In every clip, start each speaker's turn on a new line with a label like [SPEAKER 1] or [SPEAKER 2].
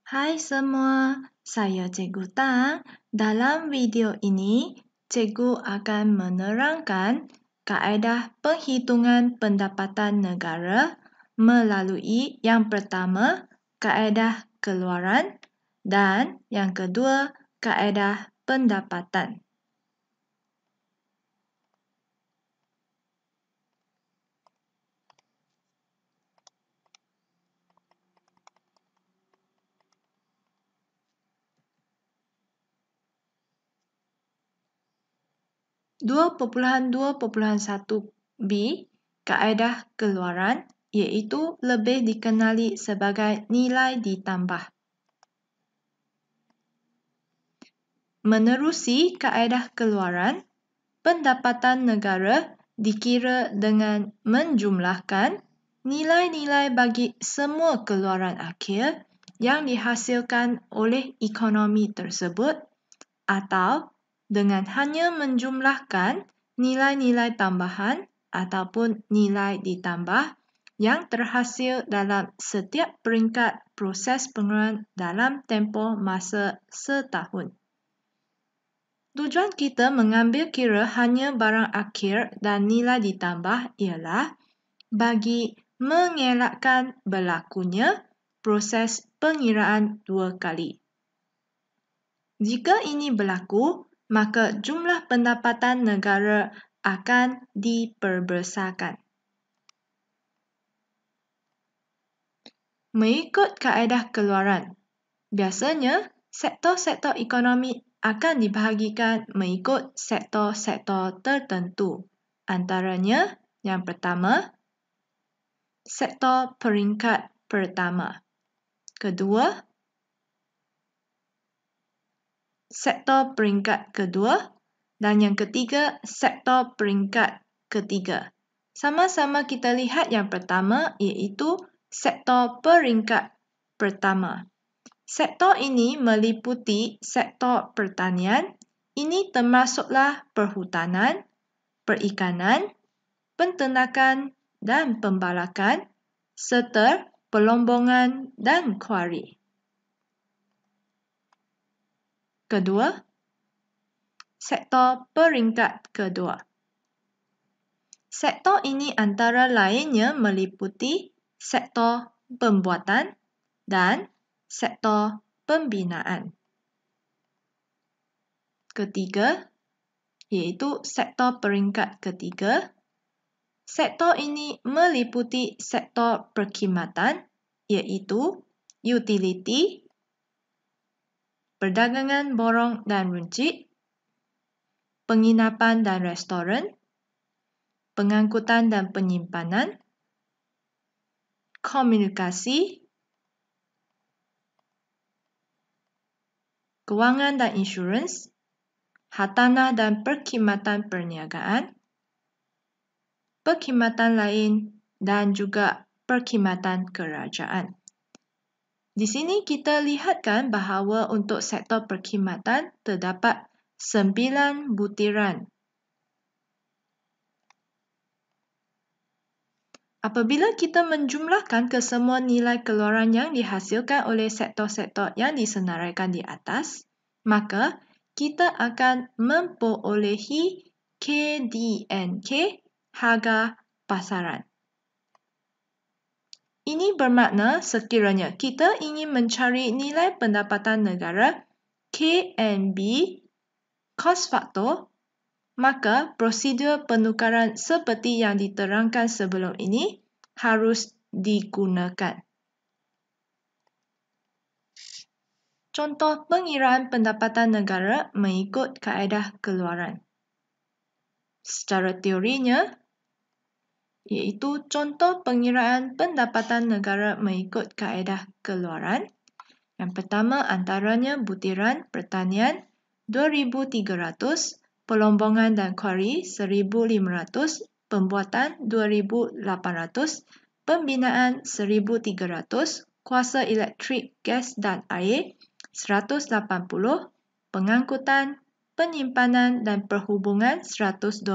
[SPEAKER 1] Hai semua, saya Cikgu Tang. Dalam video ini, Cikgu akan menerangkan kaedah penghitungan pendapatan negara melalui yang pertama, kaedah keluaran dan yang kedua, kaedah pendapatan. (2.2.1b) kaedah keluaran iaitu lebih dikenali sebagai nilai ditambah. Menerusi kaedah keluaran, pendapatan negara dikira dengan menjumlahkan nilai-nilai bagi semua keluaran akhir yang dihasilkan oleh ekonomi tersebut atau dengan hanya menjumlahkan nilai-nilai tambahan ataupun nilai ditambah yang terhasil dalam setiap peringkat proses pengeluaran dalam tempoh masa setahun. Tujuan kita mengambil kira hanya barang akhir dan nilai ditambah ialah bagi mengelakkan berlakunya proses pengiraan dua kali. Jika ini berlaku, maka jumlah pendapatan negara akan diperbesarkan. Mengikut kaedah keluaran, biasanya sektor-sektor ekonomi akan dibahagikan mengikut sektor-sektor tertentu. Antaranya, yang pertama, sektor peringkat pertama. Kedua, sektor peringkat kedua. Dan yang ketiga, sektor peringkat ketiga. Sama-sama kita lihat yang pertama iaitu sektor peringkat pertama. Sektor ini meliputi sektor pertanian, ini termasuklah perhutanan, perikanan, penternakan dan pembalakan, serta pelombongan dan kuari. Kedua, sektor peringkat kedua. Sektor ini antara lainnya meliputi sektor pembuatan dan sektor pembinaan. Ketiga, iaitu sektor peringkat ketiga. Sektor ini meliputi sektor perkhidmatan, iaitu utiliti, perdagangan borong dan runcit, penginapan dan restoran, pengangkutan dan penyimpanan, komunikasi, kewangan dan insurans, hartanah dan perkhidmatan perniagaan, perkhidmatan lain dan juga perkhidmatan kerajaan. Di sini kita lihatkan bahawa untuk sektor perkhidmatan terdapat 9 butiran. Apabila kita menjumlahkan kesemua nilai keluaran yang dihasilkan oleh sektor-sektor yang disenaraikan di atas, maka kita akan memperolehi KDNK, harga pasaran. Ini bermakna sekiranya kita ingin mencari nilai pendapatan negara KNB, cost factor, maka prosedur penukaran seperti yang diterangkan sebelum ini harus digunakan. Contoh pengiraan pendapatan negara mengikut kaedah keluaran. Secara teorinya, iaitu contoh pengiraan pendapatan negara mengikut kaedah keluaran. Yang pertama antaranya butiran pertanian 2,300, pelombongan dan kuari 1,500, pembuatan 2,800, pembinaan 1,300, kuasa elektrik, gas dan air 180, pengangkutan, penyimpanan dan perhubungan 120,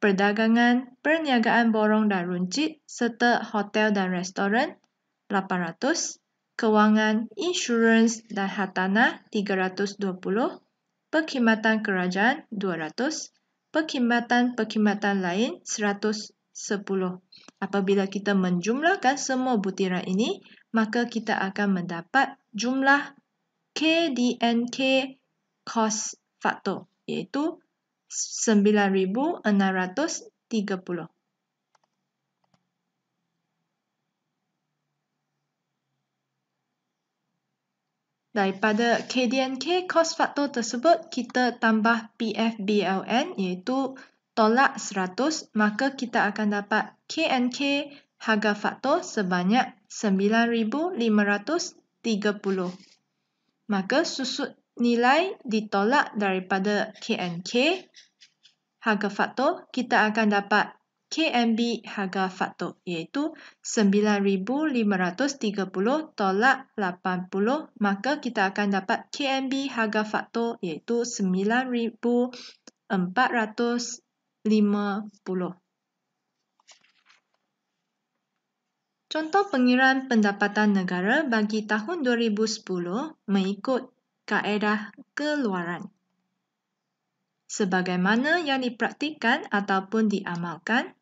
[SPEAKER 1] perdagangan, perniagaan borong dan runcit serta hotel dan restoran 800, kewangan, insurans dan hartanah 320, perkhidmatan kerajaan 200, perkhidmatan lain 110. Apabila kita menjumlahkan semua butiran ini, maka kita akan mendapat jumlah KDNK cost factor, iaitu 9,630. Daripada KDNK cost factor tersebut, kita tambah PFBLN iaitu tolak 100, maka kita akan dapat KNK harga faktor sebanyak 9,530. Maka susut nilai ditolak daripada KNK harga faktor, kita akan dapat KNB harga faktor iaitu 9,530 tolak 80, maka kita akan dapat KNB harga faktor iaitu 9,450. Contoh pengiraan pendapatan negara bagi tahun 2010 mengikut kaedah keluaran. Sebagaimana yang dipraktikkan ataupun diamalkan,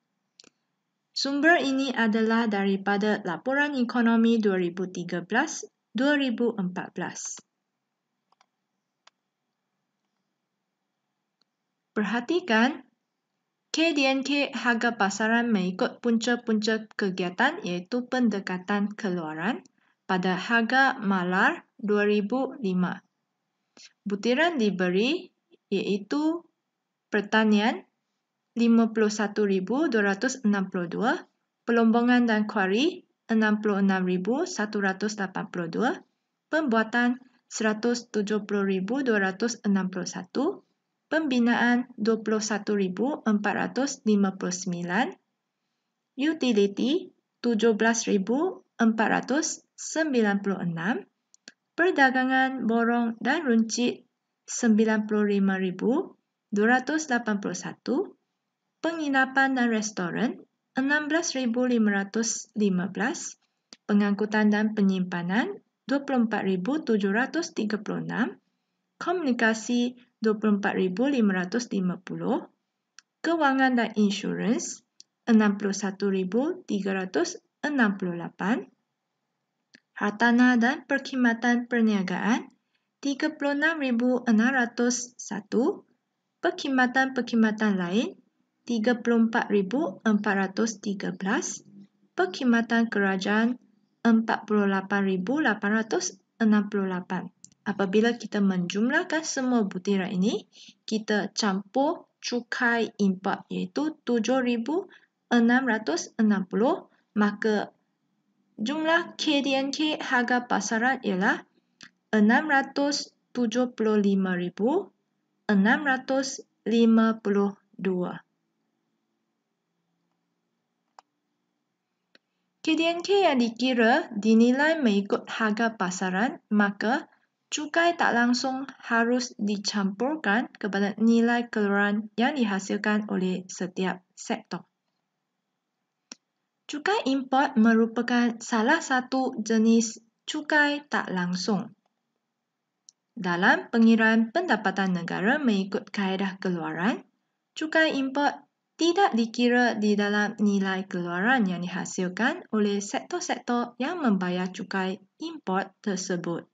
[SPEAKER 1] sumber ini adalah daripada Laporan Ekonomi 2013-2014. Perhatikan, KDNK harga pasaran mengikut punca-punca kegiatan iaitu pendekatan keluaran pada harga malar 2005. Butiran diberi iaitu pertanian 51,262, pelombongan dan kuari 66,182, pembuatan 170,261, pembinaan 21,459, utility 17,496, perdagangan borong dan runcit 95,281, penginapan dan restoran 16,515, pengangkutan dan penyimpanan 24,736, komunikasi 24,550, kewangan dan insurans 61,368, hartanah dan perkhidmatan perniagaan 36,601, perkhidmatan lain 34,413, perkhidmatan kerajaan 48,868. Apabila kita menjumlahkan semua butiran ini, kita campur cukai import iaitu 7,660, maka jumlah KDNK harga pasaran ialah 675,652. KDNK yang dikira dinilai mengikut harga pasaran, maka cukai tak langsung harus dicampurkan kepada nilai keluaran yang dihasilkan oleh setiap sektor. Cukai import merupakan salah satu jenis cukai tak langsung. Dalam pengiraan pendapatan negara mengikut kaedah keluaran, cukai import tidak dikira di dalam nilai keluaran yang dihasilkan oleh sektor-sektor yang membayar cukai import tersebut.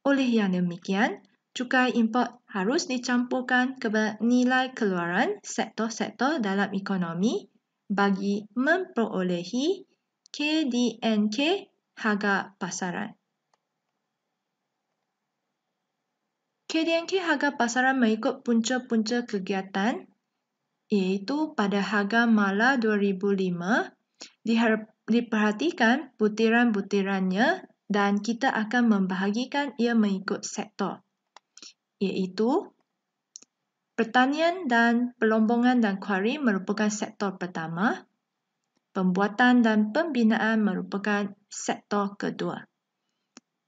[SPEAKER 1] Oleh yang demikian, cukai import harus dicampurkan kepada nilai keluaran sektor-sektor dalam ekonomi bagi memperolehi KDNK harga pasaran. KDNK harga pasaran mengikut punca-punca kegiatan iaitu pada harga malar 2005 diperhatikan butiran-butirannya dan kita akan membahagikan ia mengikut sektor iaitu pertanian dan pelombongan dan kuari merupakan sektor pertama, pembuatan dan pembinaan merupakan sektor kedua.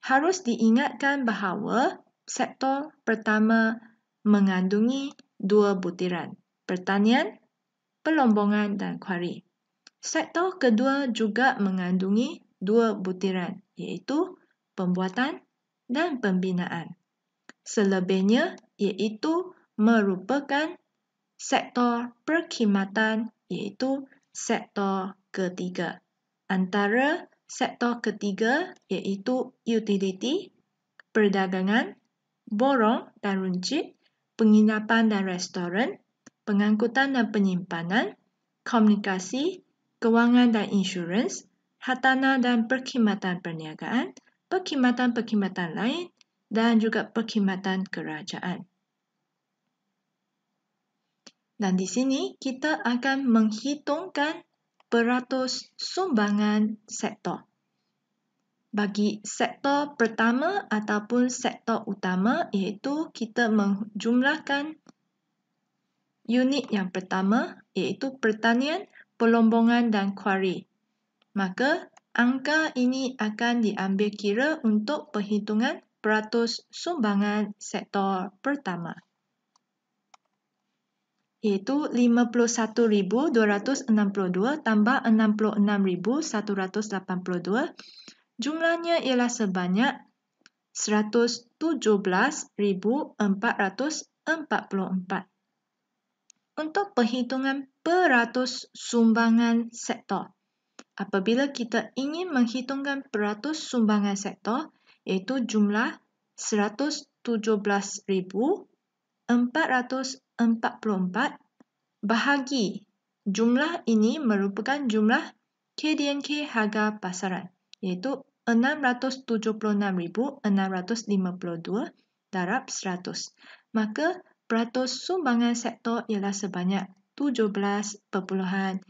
[SPEAKER 1] Harus diingatkan bahawa sektor pertama mengandungi dua butiran, pertanian, pelombongan dan kuari. Sektor kedua juga mengandungi dua butiran, iaitu pembuatan dan pembinaan. Selebihnya iaitu merupakan sektor perkhidmatan, iaitu sektor ketiga. Antara sektor ketiga iaitu utility, perdagangan, borong dan runcit, penginapan dan restoran, pengangkutan dan penyimpanan, komunikasi, kewangan dan insurans, hartanah dan perkhidmatan perniagaan, perkhidmatan-perkhidmatan lain dan juga perkhidmatan kerajaan. Dan di sini kita akan menghitungkan peratus sumbangan sektor. Bagi sektor pertama ataupun sektor utama, iaitu kita menjumlahkan unit yang pertama, iaitu pertanian, pelombongan dan kuari. Maka angka ini akan diambil kira untuk perhitungan peratus sumbangan sektor pertama, iaitu 51,262 tambah 66,182. Jumlahnya ialah sebanyak 117,444. Untuk perhitungan peratus sumbangan sektor, apabila kita ingin menghitungkan peratus sumbangan sektor, iaitu jumlah 117,444 bahagi jumlah ini merupakan jumlah KDNK harga pasaran, iaitu 676,652 darab 100. Maka peratus sumbangan sektor ialah sebanyak 17.36%.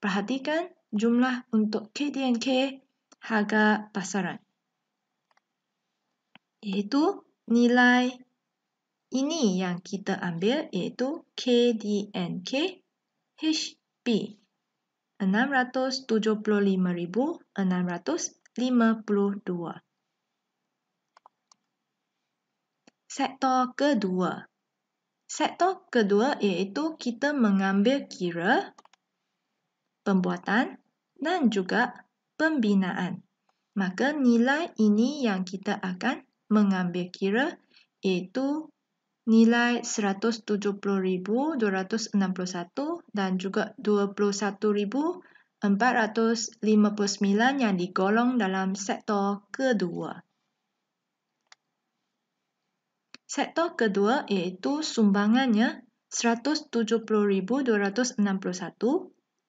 [SPEAKER 1] Perhatikan jumlah untuk KDNK harga pasaran, iaitu nilai ini yang kita ambil, iaitu KDNK HP 675,652. Sektor kedua. Sektor kedua iaitu kita mengambil kira pembuatan dan juga pembinaan. Maka nilai ini yang kita akan mengambil kira, iaitu nilai 170,261 dan juga 21,459 yang digolong dalam sektor kedua. Sektor kedua iaitu sumbangannya 170,261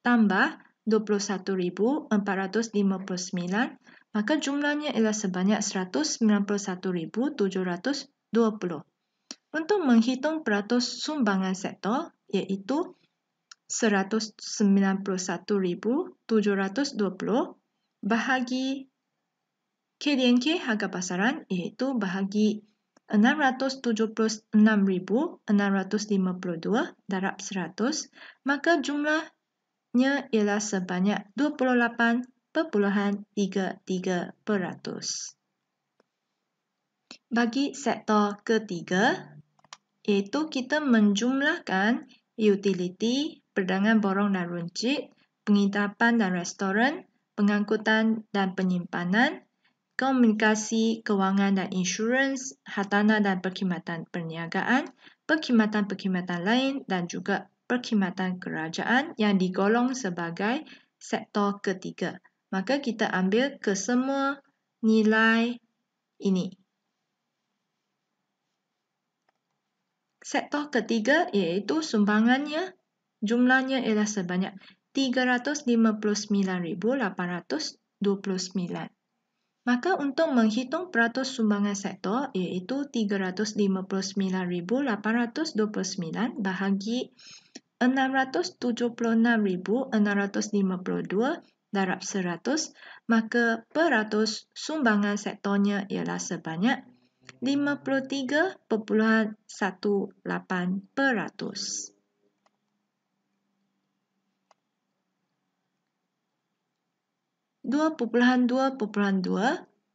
[SPEAKER 1] tambah 21,459, maka jumlahnya ialah sebanyak 191,720. Untuk menghitung peratus sumbangan sektor, iaitu 191,720 bahagi KDNK harga pasaran, iaitu bahagi 676,652 darab 100, maka jumlahnya ialah sebanyak 28,33%. Bagi sektor ketiga, iaitu kita menjumlahkan utility, perdagangan borong dan runcit, penginapan dan restoran, pengangkutan dan penyimpanan, komunikasi, kewangan dan insurans, hartanah dan perkhidmatan perniagaan, perkhidmatan-perkhidmatan lain dan juga perkhidmatan kerajaan yang digolong sebagai sektor ketiga. Maka kita ambil kesemua nilai ini. Sektor ketiga iaitu sumbangannya, jumlahnya ialah sebanyak 359,829. Maka untuk menghitung peratus sumbangan sektor, iaitu 359,829 bahagi 676,652 darab 100, maka peratus sumbangan sektornya ialah sebanyak 53,18%.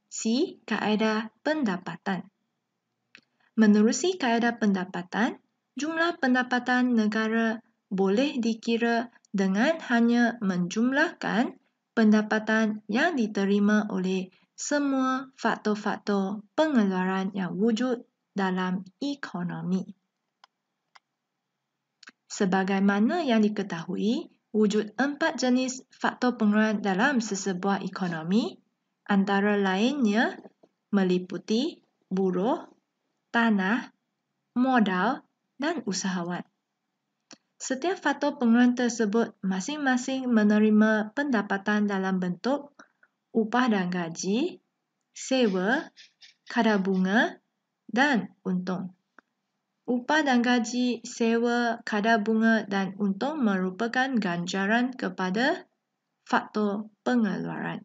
[SPEAKER 1] C. Kaedah pendapatan. Menerusi kaedah pendapatan, jumlah pendapatan negara boleh dikira dengan hanya menjumlahkan pendapatan yang diterima oleh semua faktor-faktor pengeluaran yang wujud dalam ekonomi. Sebagaimana yang diketahui, wujud 4 jenis faktor pengeluaran dalam sesebuah ekonomi, antara lainnya meliputi buruh, tanah, modal dan usahawan. Setiap faktor pengeluaran tersebut masing-masing menerima pendapatan dalam bentuk upah dan gaji, sewa, kadar bunga dan untung. Upah dan gaji, sewa, kadar bunga dan untung merupakan ganjaran kepada faktor pengeluaran.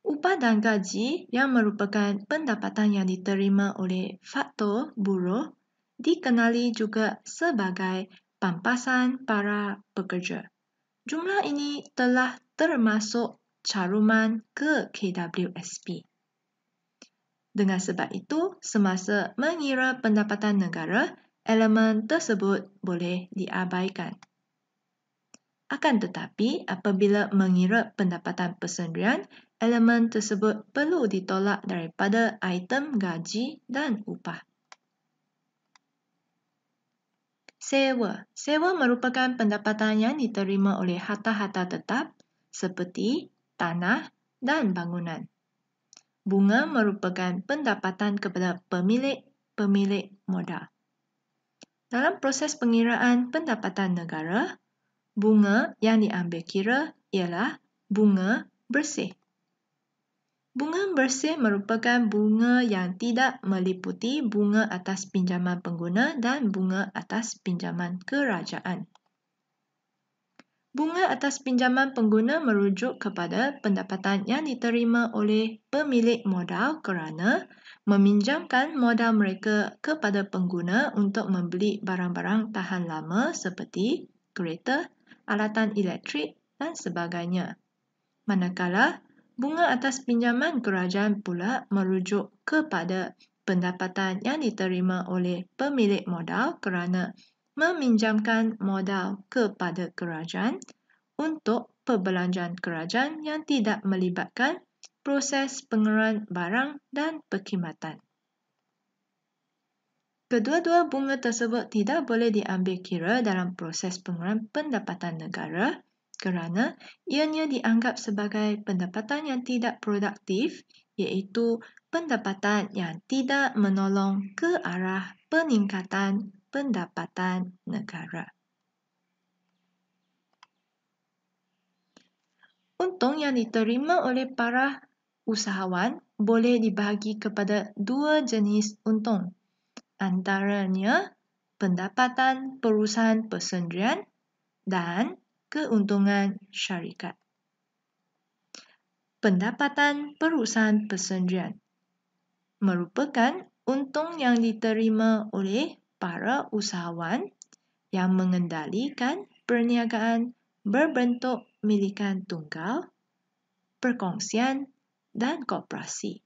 [SPEAKER 1] Upah dan gaji yang merupakan pendapatan yang diterima oleh faktor buruh dikenali juga sebagai pampasan para pekerja. Jumlah ini telah termasuk caruman ke KWSP. Dengan sebab itu, semasa mengira pendapatan negara, elemen tersebut boleh diabaikan. Akan tetapi, apabila mengira pendapatan persendirian, elemen tersebut perlu ditolak daripada item gaji dan upah. Sewa. Sewa merupakan pendapatan yang diterima oleh harta-harta tetap seperti tanah dan bangunan. Bunga merupakan pendapatan kepada pemilik modal. Dalam proses pengiraan pendapatan negara, bunga yang diambil kira ialah bunga bersih. Bunga bersih merupakan bunga yang tidak meliputi bunga atas pinjaman pengguna dan bunga atas pinjaman kerajaan. Bunga atas pinjaman pengguna merujuk kepada pendapatan yang diterima oleh pemilik modal kerana meminjamkan modal mereka kepada pengguna untuk membeli barang-barang tahan lama seperti kereta, alatan elektrik dan sebagainya. Manakala bunga atas pinjaman kerajaan pula merujuk kepada pendapatan yang diterima oleh pemilik modal kerana meminjamkan modal kepada kerajaan untuk perbelanjaan kerajaan yang tidak melibatkan proses pengeluaran barang dan perkhidmatan. Kedua-dua bunga tersebut tidak boleh diambil kira dalam proses pengeluaran pendapatan negara kerana ianya dianggap sebagai pendapatan yang tidak produktif, iaitu pendapatan yang tidak menolong ke arah peningkatan pendapatan negara. Untung yang diterima oleh para usahawan boleh dibahagi kepada 2 jenis untung, antaranya pendapatan perusahaan persendirian dan keuntungan syarikat. Pendapatan perusahaan persendirian merupakan untung yang diterima oleh para usahawan yang mengendalikan perniagaan berbentuk milikan tunggal, perkongsian dan koperasi.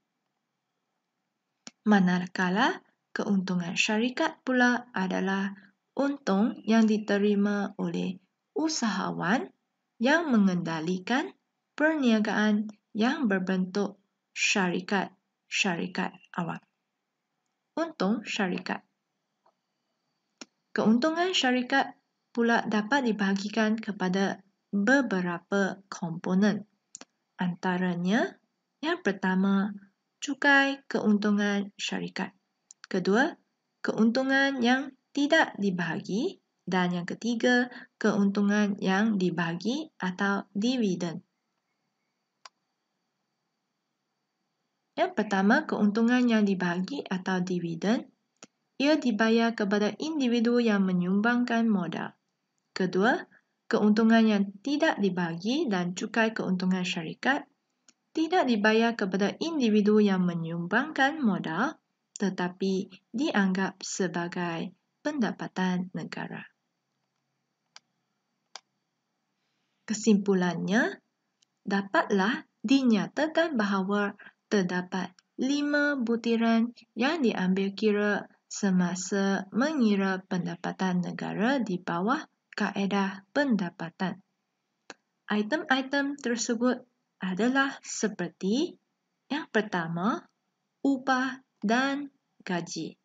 [SPEAKER 1] Manakala keuntungan syarikat pula adalah untung yang diterima oleh usahawan yang mengendalikan perniagaan yang berbentuk syarikat awam. Untung syarikat. Keuntungan syarikat pula dapat dibahagikan kepada beberapa komponen. Antaranya, yang pertama, cukai keuntungan syarikat. Kedua, keuntungan yang tidak dibahagi. Dan yang ketiga, keuntungan yang dibahagi atau dividen. Yang pertama, keuntungan yang dibahagi atau dividen, ia dibayar kepada individu yang menyumbangkan modal. Kedua, keuntungan yang tidak dibahagi dan cukai keuntungan syarikat tidak dibayar kepada individu yang menyumbangkan modal, tetapi dianggap sebagai pendapatan negara. Kesimpulannya, dapatlah dinyatakan bahawa terdapat 5 butiran yang diambil kira semasa mengira pendapatan negara di bawah kaedah pendapatan. Item-item tersebut adalah seperti yang pertama, upah dan gaji.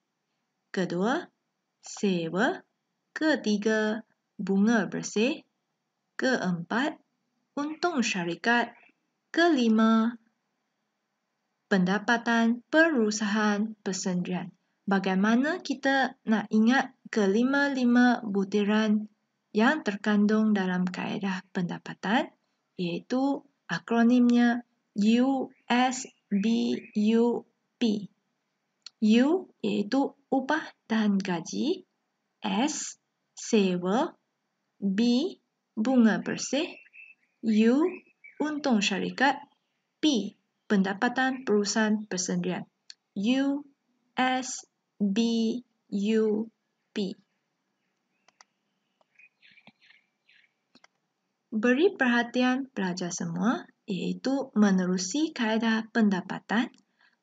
[SPEAKER 1] Kedua, sewa. Ketiga, bunga bersih. Keempat, untung syarikat. Kelima, pendapatan perusahaan persendirian. Bagaimana kita nak ingat kelima-lima butiran yang terkandung dalam kaedah pendapatan, iaitu akronimnya USBUP. U iaitu upah dan gaji, S sewa, B bunga bersih, U untung syarikat, P pendapatan perusahaan persendirian. USBUP. Beri perhatian pelajar semua, iaitu menerusi kaedah pendapatan.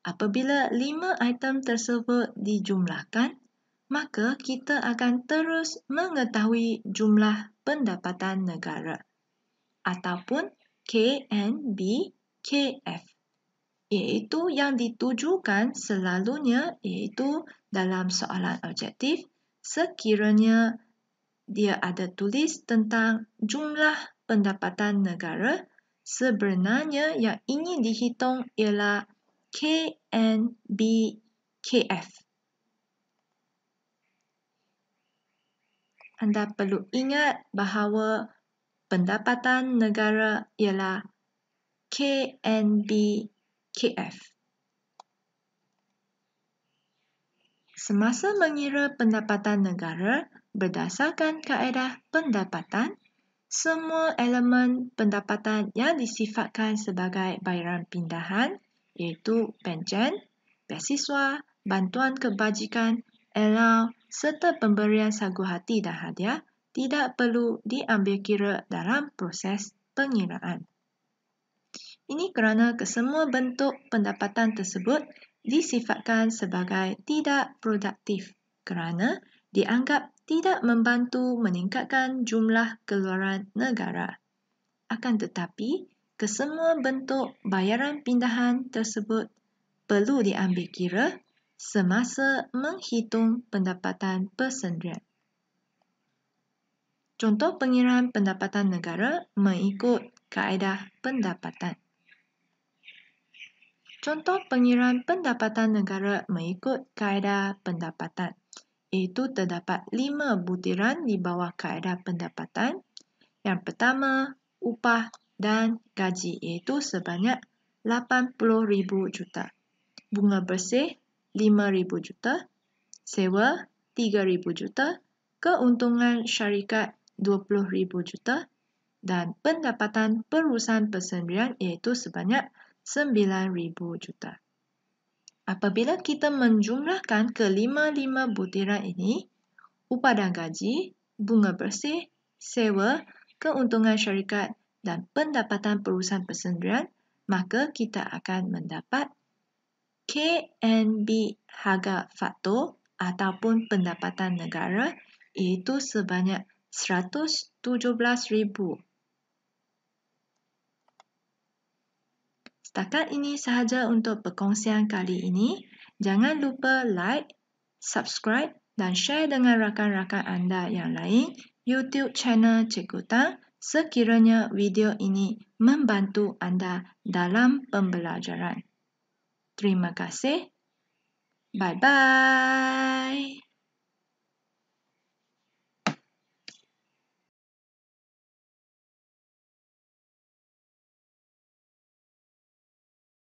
[SPEAKER 1] Apabila 5 item tersebut dijumlahkan, maka kita akan terus mengetahui jumlah pendapatan negara ataupun KNBKF, iaitu yang ditujukan selalunya iaitu dalam soalan objektif sekiranya dia ada tulis tentang jumlah pendapatan negara, sebenarnya yang ingin dihitung ialah KNBKF. Anda perlu ingat bahawa pendapatan negara ialah KNBKF. Semasa mengira pendapatan negara berdasarkan kaedah pendapatan, semua elemen pendapatan yang disifatkan sebagai bayaran pindahan iaitu pencen, beasiswa, bantuan kebajikan, allowance serta pemberian sagu hati dan hadiah tidak perlu diambil kira dalam proses pengiraan. Ini kerana kesemua bentuk pendapatan tersebut disifatkan sebagai tidak produktif kerana dianggap tidak membantu meningkatkan jumlah keluaran negara. Akan tetapi, kesemua bentuk bayaran pindahan tersebut perlu diambil kira semasa menghitung pendapatan persendirian. Contoh pengiraan pendapatan negara mengikut kaedah pendapatan. Contoh pengiraan pendapatan negara mengikut kaedah pendapatan, iaitu terdapat 5 butiran di bawah kaedah pendapatan. Yang pertama, upah dan gaji, iaitu sebanyak 80,000 juta. Bunga bersih 5,000 juta, sewa 3,000 juta, keuntungan syarikat 20,000 juta dan pendapatan perusahaan persendirian iaitu sebanyak 9,000 juta. Apabila kita menjumlahkan kelima-lima butiran ini, upah dan gaji, bunga bersih, sewa, keuntungan syarikat dan pendapatan perusahaan persendirian, maka kita akan mendapat KNB harga faktor ataupun pendapatan negara iaitu sebanyak 117,000. Setakat ini sahaja untuk perkongsian kali ini. Jangan lupa like, subscribe dan share dengan rakan-rakan anda yang lain YouTube channel Cikgu Tang sekiranya video ini membantu anda dalam pembelajaran. Terima kasih. Bye-bye.